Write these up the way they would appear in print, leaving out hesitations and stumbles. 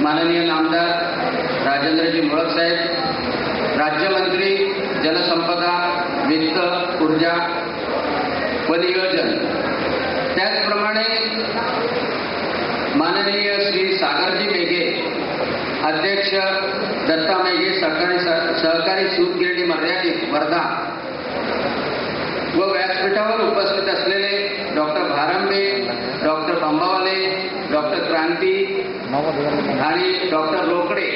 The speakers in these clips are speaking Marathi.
माननीय नामदार राजेंद्रजी मोळक साहेब, राज्यमंत्री जलसंपदा, वित्त, ऊर्जा व नियोजन, त्याचप्रमाणे माननीय श्री सागरजी मेघे, अध्यक्ष दत्ता मेघे सहकारी सूत गिरणी मर्यादित वर्धा व व्यासपीठावर उपस्थित असलेले doctor Bharambe, doctor Bambawale, doctor क्रांती आणि डॉक्टर रोकडे,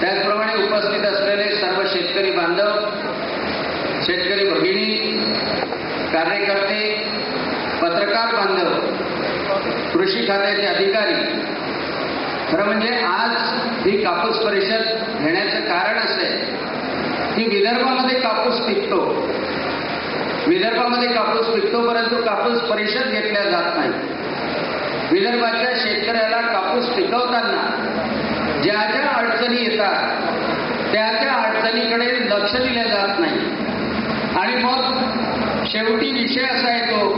त्याचप्रमाणे उपस्थित असलेले सर्व शेतकरी बांधव, शेतकरी भगिनी, कार्यकर्ते, पत्रकार बांधव, कृषी खात्याचे अधिकारी. खरं म्हणजे आज ही कापूस परिषद घेण्याचं कारण असं आहे की विदर्भामध्ये कापूस पिकतो, परंतु कापूस परिषद घेतल्या जात नाही. विदर्भाच्या शेतकऱ्याला कापूस पिकवताना ज्या ज्या अडचणी येतात त्या अडचणीकडे लक्ष दिले जात नाही. आणि मग शेवटी विषय असा येतो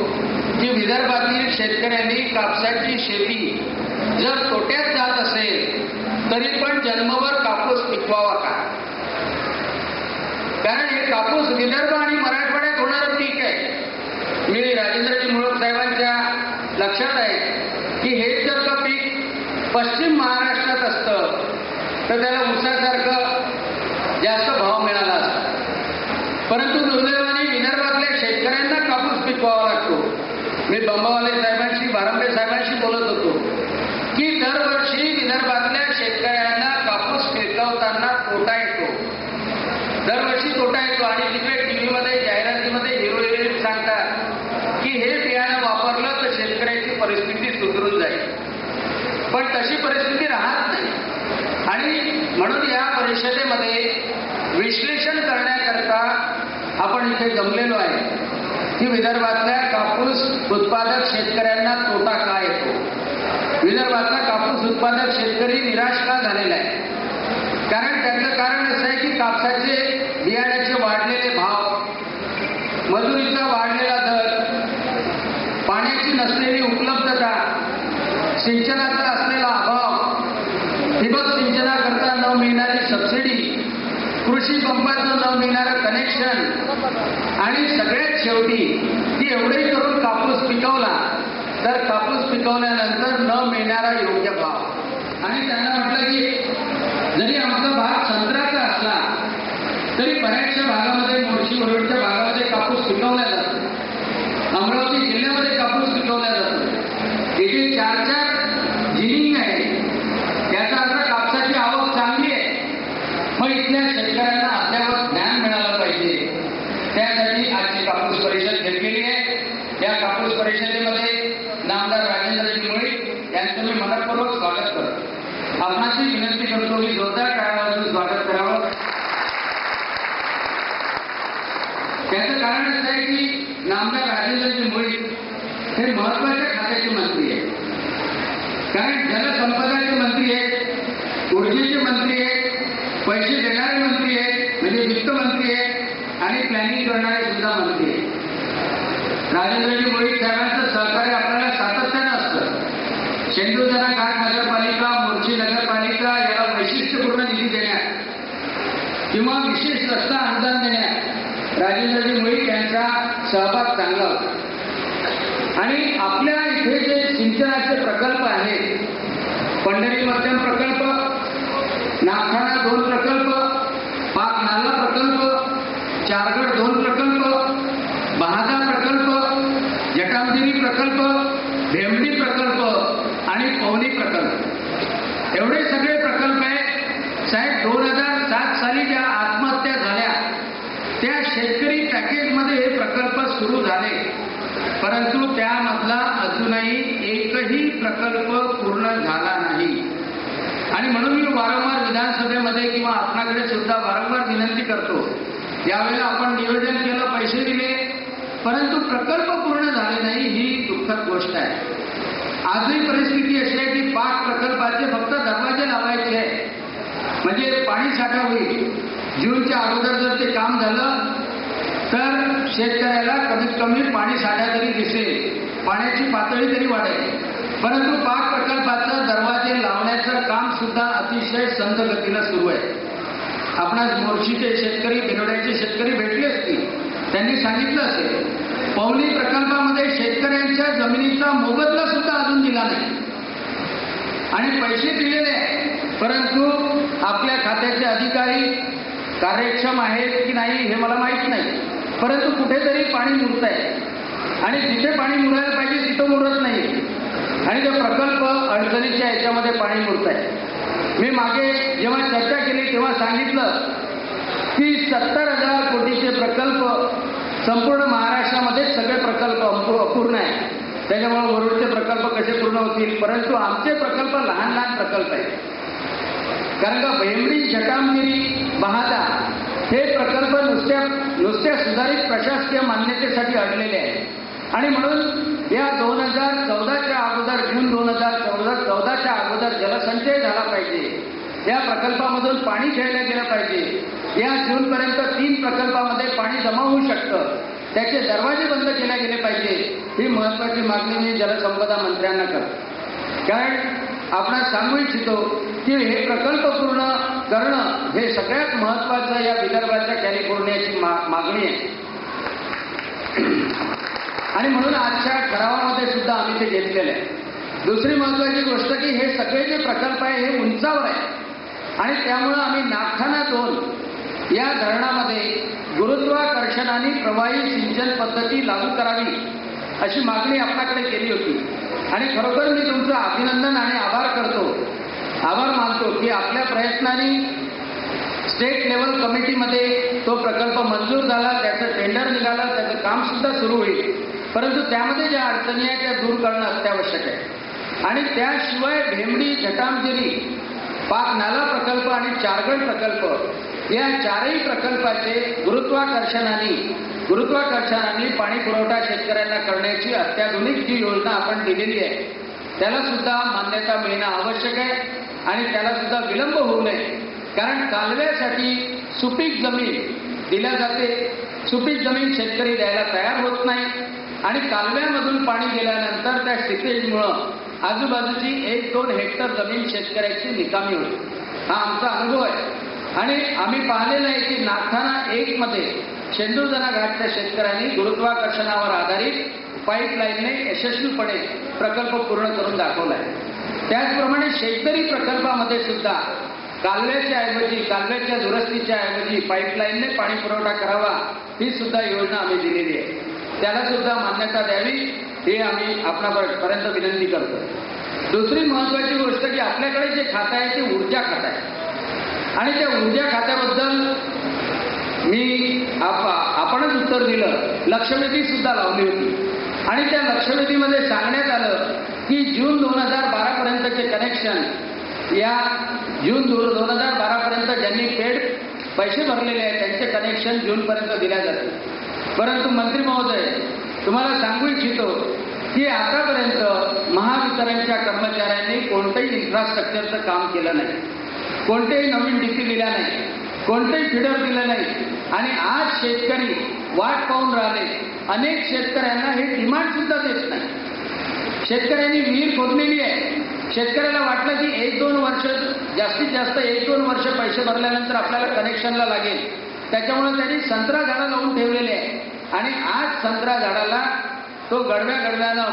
की विदर्भातील शेतकऱ्यांनी कापसाची शेती जर तोट्यात जात असेल तरी पण जन्मभर कापूस पिकवावा का? कारण हे कापूस विदर्भ आणि मराठवाड्यात होणारं पीक आहे. मी राजेंद्रजी मोळक साहेबांच्या लक्षात आहे की हे जर का पीक पश्चिम महाराष्ट्रात असतं तर त्याला ऊसासारखं जास्त भाव मिळाला असता, परंतु दुर्दैवाने विदर्भातल्या शेतकऱ्यांना कापूस पिकवावा लागतो. मी बंबावाले साहेबांशी, भारंबे साहेबांशी बोलत होतो की दरवर्षी विदर्भातल्या शेतकऱ्यांना कापूस पिकवताना तोटा येतो, आणि तिकडे टीव्हीमध्ये जाहिरातीमध्ये हिरो हिरोईन सांगतात की हे बियाणं वापरलं तर शेतकऱ्याची परिस्थिती सुधरून जाईल, पण तशी परिस्थिती राहत नाही. आणि म्हणून या परिषदेमध्ये विश्लेषण करण्याकरता आपण इथे जमलेलो आहे की विदर्भातल्या कापूस उत्पादक शेतकऱ्यांना तोटा का येतो, विदर्भातला कापूस उत्पादक शेतकरी निराश का झालेला आहे. कारण त्याचं कारण असं आहे की कापसाचे बियाण्याचे वाढलेले भाव, मजुरीचा वाढलेला दर, पाण्याची नसलेली उपलब्धता, सिंचनाचा असलेला अभाव, ठिबक सिंचनाकरता न मिळणारी सबसिडी, कृषी पंपाचं न मिळणारं कनेक्शन आणि सगळ्यात शेवटी की एवढंही करून कापूस पिकवला तर कापूस पिकवल्यानंतर न मिळणारा योग्य भाव. आणि त्यांना म्हटलं की जरी आमचा भाग संत्र्याचा असला तरी बऱ्याचशा भागामध्ये, मोर्शी वरवडच्या भागामध्ये कापूस पिकवला जातो, अमरावती जिल्ह्यामध्ये कापूस पिकवला जातो. इथे 4-4 जिनिंग आहे, याचा अर्थ कापसाची आवक चांगली आहे. मग इथल्या शेतकऱ्यांना अद्यावत ज्ञान मिळालं पाहिजे, त्यासाठी आजची कापूस परिषद घेतलेली आहे. या कापूस परिषदेमध्ये नामदार राजेंद्रजी मोळक यांचं मी मनपूर्वक स्वागत करतो. आपणाशी विनंती करतो की जोरदार टाळ्यांचं स्वागत करावं. त्याचं कारण असं आहे की नामदार राजेंद्रजी मोळक हे महत्वाच्या खात्याचे मंत्री आहेत. कारण जलसंपदाचे मंत्री आहेत, ऊर्जेचे मंत्री आहेत, पैसे देणारे मंत्री आहेत, म्हणजे वित्त मंत्री आहेत, आणि प्लॅनिंग करणारे सुद्धा मंत्री आहेत. राजेंद्रजी मोळक साहेबांचं सहकार्य आपल्याला सातत्यानं असतं. शेंदुर्जना घाट नगरपालिका, मोर्शी नगरपालिका याला वैशिष्ट्यपूर्ण निधी देण्यात किंवा विशेष रस्ता अनुदान देण्यात राजेंद्रजी मोळक यांचा सहभाग चांगला होता. आणि आपल्या इथे जे सिंचनाचे प्रकल्प आहेत, पंढरी मध्यम प्रकल्प, नागठाणा 2 प्रकल्प, पाक नाला प्रकल्प, चारगड 2 प्रकल्प, बहादा प्रकल्प, जटामदिरी प्रकल्प, भेंबडी प्रकल्प आणि पवनी प्रकल्प, एवढे सगळे प्रकल्प आहेत. साहेब 2007 साली ज्या आत्महत्या झाल्या त्या शेतकरी पॅकेजमध्ये हे प्रकल्प सुरू झाले, परंतु त्यामधला अजूनही एकही प्रकल्प पूर्ण झाला नाही. आणि म्हणून मी वारंवार विधानसभेमध्ये किंवा आपणाकडे सुद्धा वारंवार विनंती करतो, यावेळेला आपण नियोजन केलं, पैसे दिले, परंतु प्रकल्प पूर्ण झाले नाही, ही दुःखद गोष्ट आहे. आजही परिस्थिती अशी आहे की पाक प्रकल्पाचे फक्त दरवाजे लावायचे आहे, म्हणजे पाणी साठा होईल. जूनच्या अगोदर जर ते काम झालं तर शेतकऱ्याला कमीत कमी पाणी साठा तरी दिसेल, पाण्याची पातळी तरी वाढेल. परंतु पाक प्रकल्पाचं दरवाजे लावण्याचं काम सुद्धा अतिशय संथ गतीनं सुरू आहे. आपणास मोर्शीचे शेतकरी, बिरोड्याचे शेतकरी भेटले असतील, त्यांनी सांगितलं असेल पवनी प्रकल्पामध्ये शेतकऱ्यांच्या जमिनीचा मोबदला सुद्धा अजून दिला नाही आणि पैसे दिलेले आहेत, परंतु आपल्या खात्याचे अधिकारी कार्यक्षम आहेत की नाही हे मला माहीत नाही, परंतु कुठेतरी पाणी मुरत आहे आणि जिथे पाणी मुरायला पाहिजे तिथं मुरत नाही आणि ते प्रकल्प अडचणीच्या याच्यामध्ये पाणी मुरत आहे. मी मागे जेव्हा चर्चा केली तेव्हा सांगितलं की 70,000 कोटीचे प्रकल्प संपूर्ण महाराष्ट्रामध्ये सगळे प्रकल्प अपूर्ण आहेत. त्याच्यामुळे वरुडचे प्रकल्प कसे पूर्ण होतील, परंतु आमचे प्रकल्प लहान लहान प्रकल्प आहेत. कारण का भेंबडी, जटामगिरी, बहादा हे प्रकल्प नुसत्या सुधारित प्रशासकीय मान्यतेसाठी अडलेले आहेत आणि म्हणून या 2014च्या अगोदर, जून 2014च्या अगोदर जलसंचय झाला पाहिजे. या प्रकल्पामधून पाणी खेळलं गेलं पाहिजे. या जूनपर्यंत 3 प्रकल्पामध्ये पाणी जमा होऊ शकतं, त्याचे दरवाजे बंद केले गेले पाहिजे. ही महत्वाची मागणी मी जलसंपदा मंत्र्यांना करतो. कारण आपण सांगू इच्छितो की हे प्रकल्प पूर्ण करणं हे सगळ्यात महत्वाचं या विदर्भाच्या कॅलिफोर्नियाची मागणी आहे आणि म्हणून आजच्या ठरावामध्ये सुद्धा आम्ही ते घेतलेलं आहे. दुसरी महत्वाची गोष्ट की हे सगळे जे प्रकल्प आहे हे उंचावर आहे आणि त्यामुळं आम्ही नागठाणा 2 या धरणामध्ये गुरुत्वाकर्षणाने प्रवाही सिंचन पद्धती लागू करावी अशी मागणी आपल्याकडे केली होती आणि खरोखर मी तुमचं अभिनंदन आणि आभार मानतो की आपल्या प्रयत्नांनी स्टेट लेवल कमिटीमध्ये तो प्रकल्प मंजूर झाला, त्याचं टेंडर निघालं, त्याचं काम सुद्धा सुरू होईल. परंतु त्यामध्ये ज्या अडचणी आहेत त्या दूर करणं अत्यावश्यक आहे आणि त्याशिवाय भेंबडी, जटामगिरी, पाक नाला प्रकल्प आणि चारगड प्रकल्प या 4ही प्रकल्पाचे गुरुत्वाकर्षणाने पाणी पुरवठा शेतकऱ्यांना करण्याची अत्याधुनिक जी योजना आपण दिलेली आहे त्याला सुद्धा मान्यता मिळणं आवश्यक आहे आणि त्याला सुद्धा विलंब होऊ नये. कारण कालव्यासाठी सुपीक जमीन दिल्या जाते, सुपीक जमीन शेतकरी द्यायला तयार होत नाही आणि कालव्यामधून पाणी गेल्यानंतर त्या सिपेजमुळं आजूबाजूची 1-2 हेक्टर जमीन शेतकऱ्याची निकामी होते. हा आमचा अनुभव आहे आणि आम्ही पाहिलेलं आहे की नागठाणा 1 मध्ये शेंदूरजना घाटच्या शेतकऱ्यांनी गुरुत्वाकर्षणावर आधारित पाईपलाईनने यशस्वीपणे प्रकल्प पूर्ण करून दाखवला आहे. त्याचप्रमाणे शेतकरी प्रकल्पामध्ये सुद्धा कालव्याच्या दुरुस्तीच्या ऐवजी पाईपलाईनने पाणी पुरवठा करावा ही सुद्धा योजना आम्ही दिलेली आहे. त्याला सुद्धा मान्यता द्यावी हे आम्ही आपणापर्यंत विनंती करतो. दुसरी महत्वाची गोष्ट की आपल्याकडे जे खातं आहे ते ऊर्जा खातं आहे आणि त्या ऊर्जा खात्याबद्दल आपणच उत्तर दिलं, लक्षवेधी सुद्धा लावली होती आणि त्या लक्षवेधीमध्ये सांगण्यात आलं की जून 2012 पर्यंतचे कनेक्शन, या जून 2012 पर्यंत ज्यांनी पेड पैसे भरलेले आहेत त्यांचे कनेक्शन जूनपर्यंत दिल्या जाते. परंतु मंत्री महोदय, तुम्हाला सांगू इच्छितो की आतापर्यंत महावितरणच्या कर्मचाऱ्यांनी कोणत्याही इन्फ्रास्ट्रक्चरचं काम केलं नाही, कोणतेही नवीन डीपी दिल्या नाही, कोणतेही फिडर दिलं नाही आणि आज शेतकरी वाट पाहून राहिले. अनेक शेतकऱ्यांना हे डिमांड सुद्धा देत नाही. शेतकऱ्यांनी विहीर खोदलेली आहे, शेतकऱ्याला वाटलं की 1-2 वर्ष, जास्तीत जास्त 1-2 वर्ष पैसे भरल्यानंतर आपल्याला कनेक्शनला लागेल, त्याच्यामुळे त्यांनी संत्रा झाडं लावून ठेवलेले आहे आणि आज संत्रा झाडाला तो गडव्यानं